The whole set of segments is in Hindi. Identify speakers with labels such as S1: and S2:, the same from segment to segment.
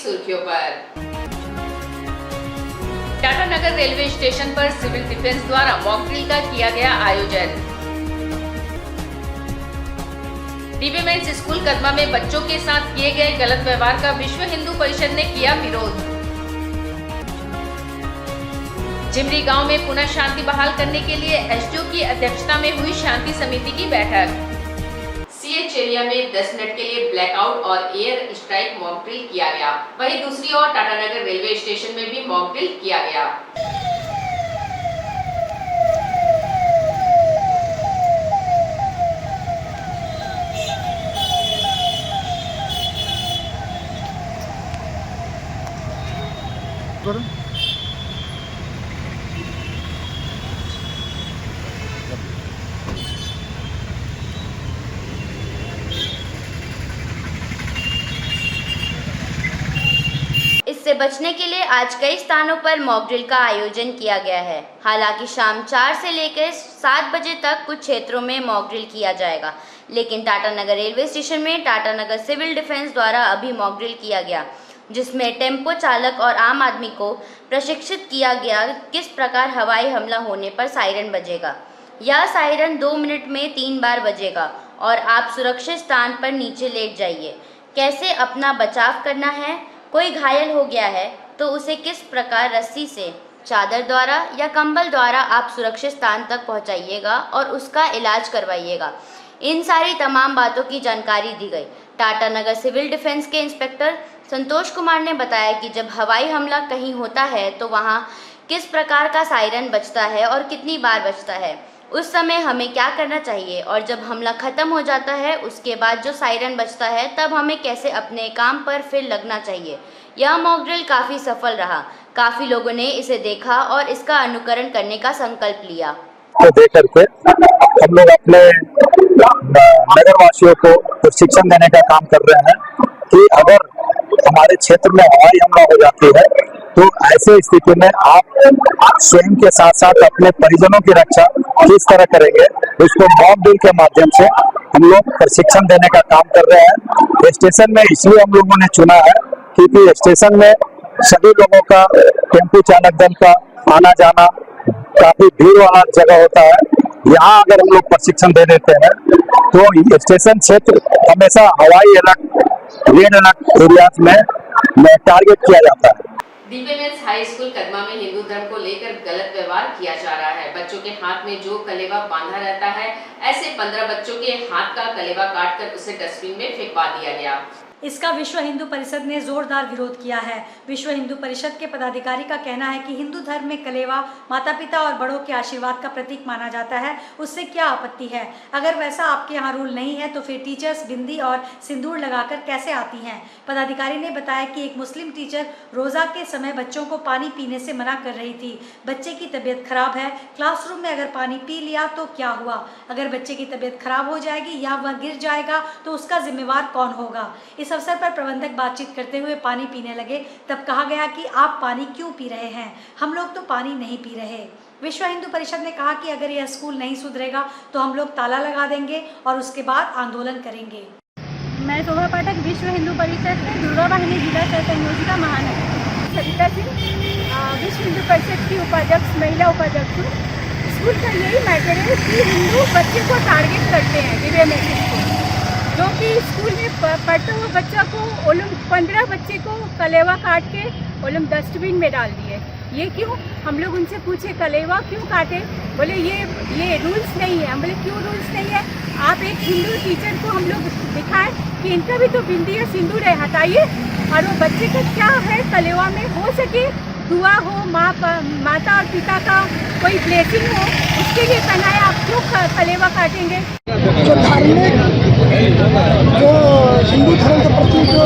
S1: सुर्खियों पर। टाटानगर रेलवे स्टेशन पर सिविल डिफेंस द्वारा मॉक ड्रिल का किया गया आयोजन। डीबी मेंस स्कूल कदमा में बच्चों के साथ किए गए गलत व्यवहार का विश्व हिंदू परिषद ने किया विरोध। जिमरी गांव में पुनः शांति बहाल करने के लिए एसडीओ की अध्यक्षता में हुई शांति समिति की बैठक। सीएच एरिया में 10 मिनट के लिए ब्लैकआउट और एयर स्ट्राइक मॉक ड्रिल किया गया। वहीं दूसरी ओर टाटानगर रेलवे स्टेशन में भी मॉक ड्रिल किया गया।
S2: इससे बचने के लिए आज कई स्थानों पर मॉक ड्रिल का आयोजन किया गया है। हालांकि शाम 4 से लेकर 7 बजे तक कुछ क्षेत्रों में मॉक ड्रिल किया जाएगा, लेकिन टाटानगर रेलवे स्टेशन में टाटानगर सिविल डिफेंस द्वारा अभी मॉक ड्रिल किया गया, जिसमें टेम्पो चालक और आम आदमी को प्रशिक्षित किया गया किस प्रकार हवाई हमला होने पर सायरन बजेगा। यह सायरन 2 मिनट में 3 बार बजेगा और आप सुरक्षित स्थान पर नीचे लेट जाइए। कैसे अपना बचाव करना है, कोई घायल हो गया है तो उसे किस प्रकार रस्सी से, चादर द्वारा या कंबल द्वारा आप सुरक्षित स्थान तक पहुंचाइएगा और उसका इलाज करवाइएगा। इन सारी तमाम बातों की जानकारी दी गई। टाटानगर सिविल डिफेंस के इंस्पेक्टर संतोष कुमार ने बताया कि जब हवाई हमला कहीं होता है तो वहां किस प्रकार का सायरन बजता है और कितनी बार बजता है, उस समय हमें क्या करना चाहिए, और जब हमला खत्म हो जाता है उसके बाद जो सायरन बजता है तब हमें कैसे अपने काम पर फिर लगना चाहिए। यह मॉक ड्रिल काफ़ी सफल रहा। काफ़ी लोगों ने इसे देखा और इसका अनुकरण करने का संकल्प लिया।
S3: तो देख करके हम लोग अपने नगर वासियों को प्रशिक्षण देने का काम कर रहे हैं कि अगर हमारे क्षेत्र में हवाई हमला हो जाती है तो ऐसे स्थिति में आप स्वयं के साथ साथ अपने परिजनों की रक्षा किस तरह करेंगे, उसको मॉक ड्रिल के माध्यम से हम लोग प्रशिक्षण देने का काम कर रहे हैं। स्टेशन में इसलिए हम लोगों ने चुना है क्योंकि स्टेशन में सभी लोगों का, टेम्पो चालक दल का आना जाना काफी भीड़ वाला जगह होता है। यहाँ अगर हम लोग प्रशिक्षण दे देते हैं तो स्टेशन क्षेत्र हमेशा हवाई अलर्ट, रेड अलर्ट एरियाज में टारगेट किया जाता है।
S1: DB mains high school Kadma में हिंदू धर्म को लेकर गलत व्यवहार किया जा रहा है। बच्चों के हाथ में जो कलेवा बांधा रहता है, ऐसे 15 बच्चों के हाथ का कलेवा काटकर उसे डस्टबिन में फेंकवा दिया गया।
S4: इसका विश्व हिंदू परिषद ने जोरदार विरोध किया है। विश्व हिंदू परिषद के पदाधिकारी का कहना है कि हिंदू धर्म में कलेवा माता पिता और बड़ों के आशीर्वाद का प्रतीक माना जाता है, उससे क्या आपत्ति है। अगर वैसा आपके यहाँ रूल नहीं है तो फिर टीचर्स बिंदी और सिंदूर लगाकर कैसे आती हैं। पदाधिकारी ने बताया कि एक मुस्लिम टीचर रोज़ा के समय बच्चों को पानी पीने से मना कर रही थी। बच्चे की तबीयत खराब है, क्लासरूम में अगर पानी पी लिया तो क्या हुआ। अगर बच्चे की तबीयत खराब हो जाएगी या वह गिर जाएगा तो उसका जिम्मेवार कौन होगा। इस अवसर पर प्रबंधक बातचीत करते हुए पानी पीने लगे, तब कहा गया कि आप पानी क्यों पी रहे हैं, हम लोग तो पानी नहीं पी रहे। विश्व हिंदू परिषद ने कहा कि अगर यह स्कूल नहीं सुधरेगा तो हम लोग ताला लगा देंगे और उसके बाद आंदोलन करेंगे।
S5: मैं शोभा पाठक, विश्व हिंदू परिषद में दुर्गा वाहिनी जिला सहयोजिका महानगर सविता सिंह, विश्व हिंदू परिषद की उपाध्यक्ष, महिला उपाध्यक्ष हूँ। स्कूल का यही मैटर है कि हिंदू बच्चे को टारगेट करते हैं। डीबी मेंस स्कूल जो कि स्कूल में पढ़ते हुए बच्चा को 15 बच्चे को कलेवा काट के डस्टबिन में डाल दिए। ये क्यों? हम लोग उनसे पूछे कलेवा क्यों काटे, बोले ये रूल्स नहीं है। हम बोले क्यों रूल्स नहीं है? आप एक हिंदू टीचर को हम लोग दिखाएं कि इनका भी तो बिंदी है, सिंदूर है, हटाइए। और वो बच्चे का क्या है कलेवा में, हो सके दुआ हो, माता और पिता का कोई ब्लेसिंग हो, उसके लिए करना है। आप क्यों कलेवा काटेंगे?
S6: जो धार्मिक, जो हिंदू धर्म के प्रति जो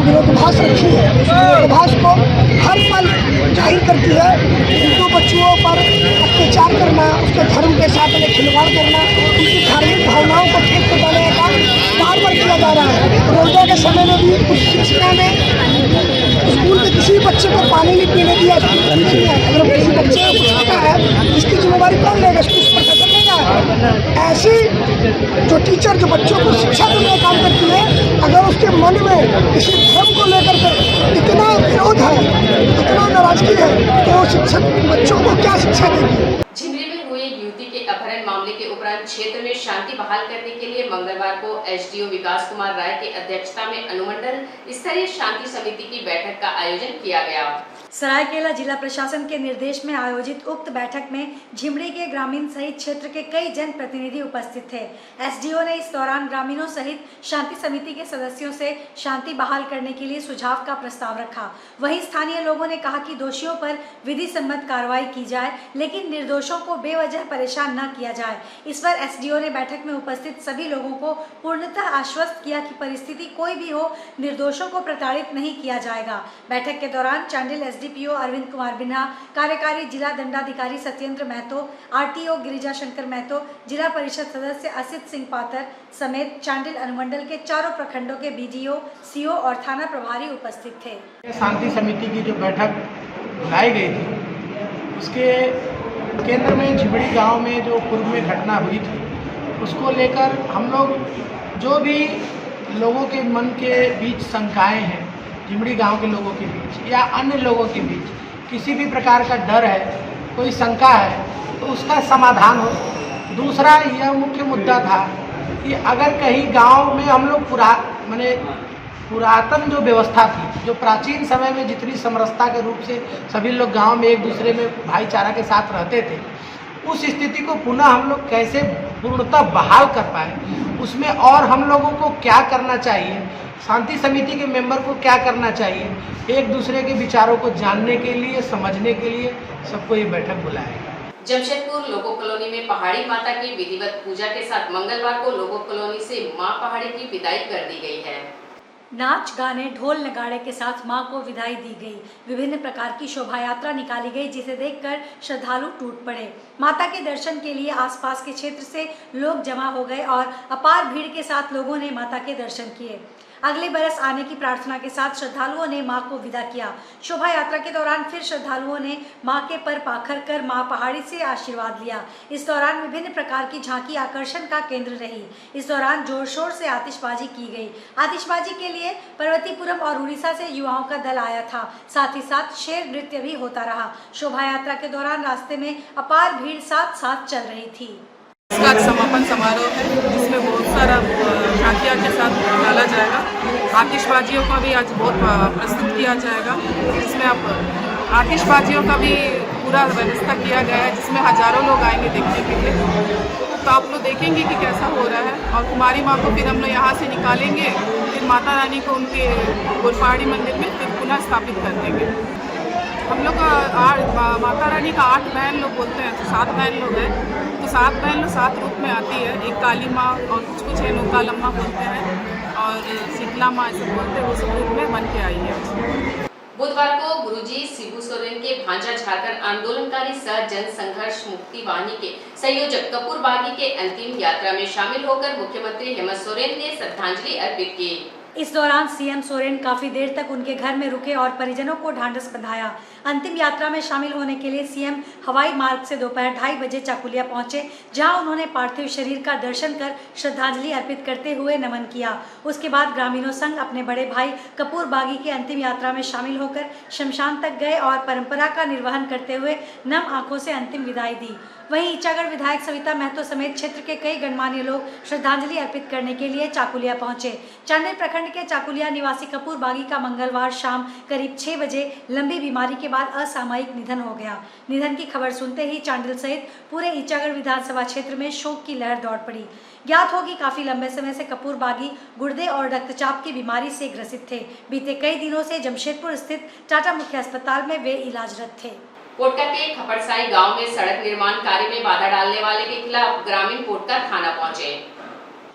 S6: विरोधाभास रखी है, उस विरोधाभास को हर पल जाहिर करती है। हिंदू बच्चों पर अत्याचार करना, उसके धर्म के साथ में खिलवाड़ करना, उनकी धार्मिक भावनाओं को ठेक पहुँचाने का बार बार किया जा रहा है। रोजा के समय में भी उस शिक्षा में स्कूल के किसी बच्चे को पानी नहीं पीने दिया। अगर किसी बच्चे को कुछ होता है, इसकी जिम्मेदारी कौन लेगा? स्कूल प्रशासन लेगा। ऐसी जो टीचर जो बच्चों को शिक्षा देने का काम करती है, अगर उसके मन में किसी धर्म को लेकर के इतना विरोध है, इतना नाराजगी है, तो वो शिक्षक बच्चों को क्या शिक्षा देगी।
S1: झिमरी में हुए युवती के अपहरण मामले के उपरांत क्षेत्र में शांति बहाल करने के लिए मंगलवार को एसडीओ विकास कुमार राय की अध्यक्षता में अनुमंडल स्तरीय शांति समिति की बैठक का आयोजन किया गया।
S4: सरायकेला जिला प्रशासन के निर्देश में आयोजित उक्त बैठक में झिमरी के ग्रामीण सहित क्षेत्र के कई जनप्रतिनिधि उपस्थित थे। एसडीओ ने इस दौरान ग्रामीणों सहित शांति समिति के सदस्यों से शांति बहाल करने के लिए सुझाव का प्रस्ताव रखा। वहीं स्थानीय लोगों ने कहा कि दोषियों पर विधि सम्मत कार्रवाई की जाए, लेकिन निर्दोषों को बेवजह परेशान न किया जाए। इस पर एसडीओ ने बैठक में उपस्थित सभी लोगों को पूर्णतः आश्वस्त किया कि परिस्थिति कोई भी हो, निर्दोषों को प्रताड़ित नहीं किया जाएगा। बैठक के दौरान चांडिल एसडीपीओ अरविंद कुमार बिन्हा, कार्यकारी जिला दंडाधिकारी सत्येंद्र महतो, आरटीओ गिरिजा शंकर महतो, जिला परिषद सदस्य असित सिंह पातर समेत चांडिल अनुमंडल के चारों प्रखंडों के बीडीओ, सीओ और थाना प्रभारी उपस्थित थे।
S7: शांति समिति की जो बैठक बुलाई गई थी, उसके केंद्र में झिमड़ी गांव में जो पूर्व में घटना हुई थी, उसको लेकर हम लोग जो भी लोगों के मन के बीच शंकाएं हैं, झिमड़ी गांव के लोगों के बीच या अन्य लोगों के बीच किसी भी प्रकार का डर है, कोई शंका है, तो उसका समाधान हो। दूसरा यह मुख्य मुद्दा था कि अगर कहीं गांव में हम लोग पुरातन जो व्यवस्था थी, जो प्राचीन समय में जितनी समरसता के रूप से सभी लोग गांव में एक दूसरे में भाईचारा के साथ रहते थे, उस स्थिति को पुनः हम लोग कैसे पूर्णतः बहाल कर पाए, उसमें और हम लोगों को क्या करना चाहिए, शांति समिति के मेंबर को क्या करना चाहिए, एक दूसरे के विचारों को जानने के लिए, समझने के लिए सबको ये बैठक बुलाया गया।
S1: जमशेदपुर लोगो कॉलोनी में पहाड़ी माता की विधिवत पूजा के साथ मंगलवार को लोगो कॉलोनी से मां पहाड़ी की विदाई कर दी गई है।
S4: नाच गाने ढोल नगाड़े के साथ मां को विदाई दी गई। विभिन्न प्रकार की शोभा यात्रा निकाली गई, जिसे देखकर श्रद्धालु टूट पड़े। माता के दर्शन के लिए आसपास के क्षेत्र से लोग जमा हो गए और अपार भीड़ के साथ लोगों ने माता के दर्शन किए। अगले बरस आने की प्रार्थना के साथ श्रद्धालुओं ने मां को विदा किया। शोभा यात्रा के दौरान फिर श्रद्धालुओं ने मां के पर पाखर कर मां पहाड़ी से आशीर्वाद लिया। इस दौरान विभिन्न प्रकार की झांकी आकर्षण का केंद्र रही। इस दौरान जोर शोर से आतिशबाजी की गई। आतिशबाजी के लिए पर्वतीपुरम और उड़ीसा से युवाओं का दल आया था। साथ ही साथ शेर नृत्य भी होता रहा। शोभा यात्रा के दौरान रास्ते में अपार भीड़ साथ साथ चल रही थी।
S8: इसका समापन समारोह है, जिसमें बहुत सारा झांकियाँ के साथ डाला जाएगा। आतिशबाजियों का भी आज बहुत प्रस्तुत किया जाएगा। इसमें अब आतिशबाजियों का भी पूरा व्यवस्था किया गया है, जिसमें हजारों लोग आएंगे देखने के लिए। तो आप लोग देखेंगे कि कैसा हो रहा है। और कुमारी माँ को फिर हम लोग यहाँ से निकालेंगे, फिर माता रानी को उनके गुरपहाड़ी मंदिर में फिर पुनः स्थापित कर देंगे। हम लोग माता रानी का 8 बहन लोग बोलते हैं, तो 7 बहन लोग हैं। तो 7 बहन लोग 7 रूप में आती है। एक काली माँ और कुछ है नौकालम्मा बोलते हैं और शीतला माँ ऐसे बोलते हैं, वो सब रूप में बन के आई है।
S1: बुधवार को गुरुजी शिबू सोरेन के भांजा झारखंड आंदोलनकारी सह जन संघर्ष मुक्ति वाहिनी के संयोजक कपूर बागी के अंतिम यात्रा में शामिल होकर मुख्यमंत्री हेमंत सोरेन ने श्रद्धांजलि अर्पित की।
S4: इस दौरान सीएम सोरेन काफी देर तक उनके घर में रुके और परिजनों को ढांढस बंधाया। अंतिम यात्रा में शामिल होने के लिए सीएम हवाई मार्ग से दोपहर 2:30 बजे चाकुलिया पहुंचे, जहां उन्होंने पार्थिव शरीर का दर्शन कर श्रद्धांजलि अर्पित करते हुए नमन किया। उसके बाद ग्रामीणों संग अपने बड़े भाई कपूर बागी की अंतिम यात्रा में शामिल होकर शमशान तक गए और परंपरा का निर्वहन करते हुए नम आंखों से अंतिम विदाई दी। वहीं ईचागढ़ विधायक सविता महतो समेत क्षेत्र के कई गणमान्य लोग श्रद्धांजलि अर्पित करने के लिए चाकुलिया पहुंचे। चांडिल प्रखंड के चाकुलिया निवासी कपूर बागी का मंगलवार शाम करीब 6 बजे लंबी बीमारी के बाद असामयिक निधन हो गया। निधन की खबर सुनते ही चांडिल सहित पूरे ईचागढ़ विधानसभा क्षेत्र में शोक की लहर दौड़ पड़ी। ज्ञात हो कि काफी लंबे समय से कपूर बागी गुर्दे और रक्तचाप की बीमारी से ग्रसित थे। बीते कई दिनों से जमशेदपुर स्थित टाटा मुख्य अस्पताल में वे इलाजरत थे।
S1: पोटका के खपड़साई गांव में सड़क निर्माण कार्य में बाधा डालने वाले के खिलाफ ग्रामीण पोटका थाना पहुंचे।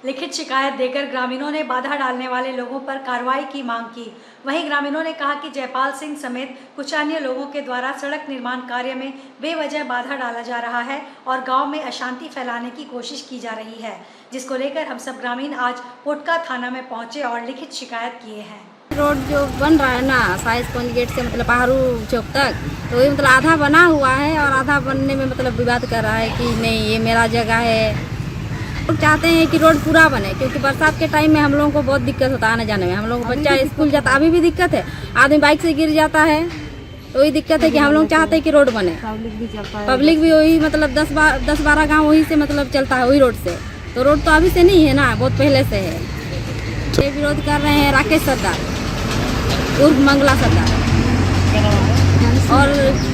S4: लिखित शिकायत देकर ग्रामीणों ने बाधा डालने वाले लोगों पर कार्रवाई की मांग की। वहीं ग्रामीणों ने कहा कि जयपाल सिंह समेत कुछ अन्य लोगों के द्वारा सड़क निर्माण कार्य में बेवजह बाधा डाला जा रहा है और गांव में अशांति फैलाने की कोशिश की जा रही है, जिसको लेकर हम सब ग्रामीण आज पोटका थाना में पहुंचे और लिखित शिकायत किए हैं।
S5: रोड जो बन रहा है ना साइज पॉइंट गेट से मतलब पहाड़ू चौक तक, तो ये मतलब आधा बना हुआ है और आधा बनने में मतलब विवाद कर रहा है कि नहीं ये मेरा जगह है। लोग चाहते हैं कि रोड पूरा बने, क्योंकि बरसात के टाइम में हम लोगों को बहुत दिक्कत होता है आने जाने में। हम लोग बच्चा स्कूल जाता, अभी भी दिक्कत है, आदमी बाइक से गिर जाता है, तो वही दिक्कत है कि हम लोग चाहते हैं कि रोड बने। पब्लिक भी वही मतलब 10-12 गाँव वही से मतलब चलता है वही रोड से, तो रोड तो अभी से नहीं है ना, बहुत पहले से है। ये विरोध कर रहे हैं राकेश सरदार उर्फ मंगला सरदार, और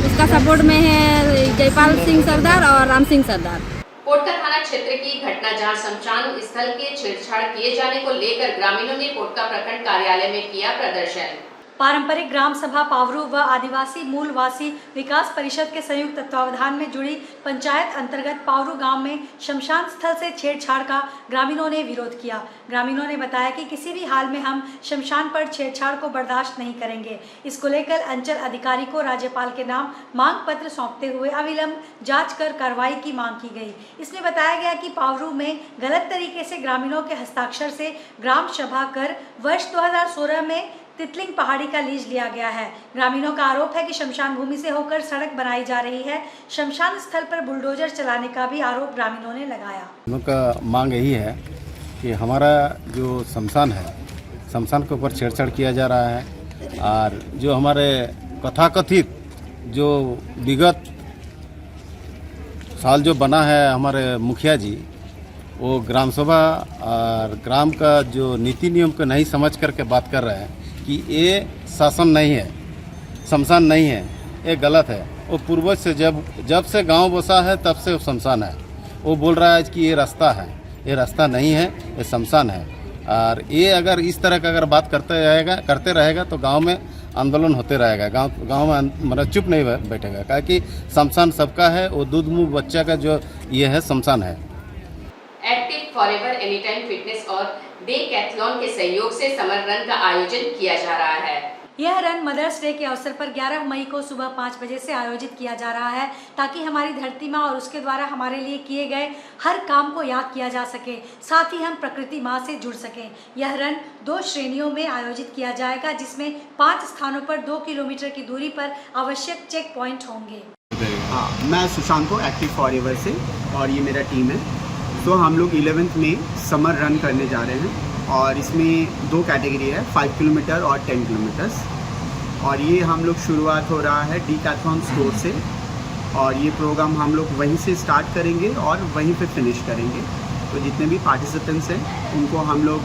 S5: उसका सपोर्ट में है जयपाल सिंह सरदार और राम सिंह सरदार।
S1: पोटका थाना क्षेत्र की घटना जहां शमशान स्थल के छेड़छाड़ किए जाने को लेकर ग्रामीणों ने पोटका प्रखंड कार्यालय में किया प्रदर्शन।
S4: पारंपरिक ग्राम सभा पावरू व आदिवासी मूलवासी विकास परिषद के संयुक्त तत्वावधान में जुड़ी पंचायत अंतर्गत पावरू गांव में शमशान स्थल से छेड़छाड़ का ग्रामीणों ने विरोध किया। ग्रामीणों ने बताया कि किसी भी हाल में हम शमशान पर छेड़छाड़ को बर्दाश्त नहीं करेंगे। इसको लेकर अंचल अधिकारी को राज्यपाल के नाम मांग पत्र सौंपते हुए अविलंब जांच कर कार्रवाई की मांग की गई। इसमें बताया गया कि पावरू में गलत तरीके से ग्रामीणों के हस्ताक्षर से ग्राम सभा कर वर्ष 2016 में तितलिंग पहाड़ी का लीज लिया गया है। ग्रामीणों का आरोप है कि शमशान भूमि से होकर सड़क बनाई जा रही है। शमशान स्थल पर बुलडोजर चलाने का भी आरोप ग्रामीणों ने लगाया।
S9: उनका मांग यही है कि हमारा जो शमशान है, शमशान के ऊपर छेड़छाड़ किया जा रहा है, और जो हमारे कथाकथित जो विगत साल जो बना है हमारे मुखिया जी, वो ग्राम सभा और ग्राम का जो नीति नियम को नहीं समझ करके बात कर रहे हैं कि ये शासन नहीं है, शमशान नहीं है, ये गलत है। वो पूर्वज से जब से गांव बसा है तब से शमशान है। वो बोल रहा है कि ये रास्ता है, ये रास्ता नहीं है, ये शमशान है। और ये अगर इस तरह का अगर बात करते रहेगा तो गांव में आंदोलन होते रहेगा, गांव में मतलब चुप नहीं बैठेगा, क्योंकि शमशान सबका है। वो दूध मुँह बच्चा का जो ये है शमशान है।
S1: Active forever any time fitness और डेकैथलॉन के सहयोग से समर रन का आयोजन किया जा रहा है।
S4: यह रन मदर्स डे के अवसर पर 11 मई को सुबह 5 बजे से आयोजित किया जा रहा है, ताकि हमारी धरती माँ और उसके द्वारा हमारे लिए किए गए हर काम को याद किया जा सके, साथ ही हम प्रकृति माँ से जुड़ सकें। यह रन 2 श्रेणियों में आयोजित किया जाएगा, जिसमें 5 स्थानों पर 2 किलोमीटर की दूरी पर आवश्यक चेक पॉइंट होंगे।
S10: हाँ, मैं सुशांत को एक्टिव फॉरएवर से, और ये मेरा टीम है। तो हम लोग 11th में समर रन करने जा रहे हैं, और इसमें 2 कैटेगरी है, 5 किलोमीटर और 10 किलोमीटर्स। और ये हम लोग शुरुआत हो रहा है डेकैथलॉन स्टोर से, और ये प्रोग्राम हम लोग वहीं से स्टार्ट करेंगे और वहीं पे फिनिश करेंगे। तो जितने भी पार्टिसिपेंट्स हैं उनको हम लोग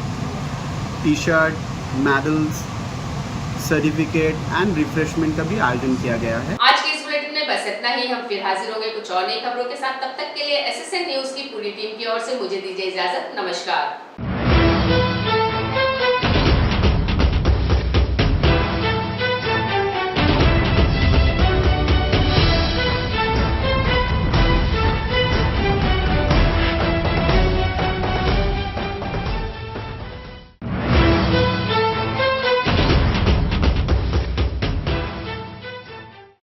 S10: T-shirt, medals, certificate and refreshment का भी आयोजन किया गया है।
S1: आज के इस बुलेटिन में बस इतना ही। हम फिर हाजिर होंगे कुछ और नई खबरों के साथ। तब तक के लिए एसएसएन न्यूज की पूरी टीम की ओर से मुझे दीजिए इजाजत। नमस्कार।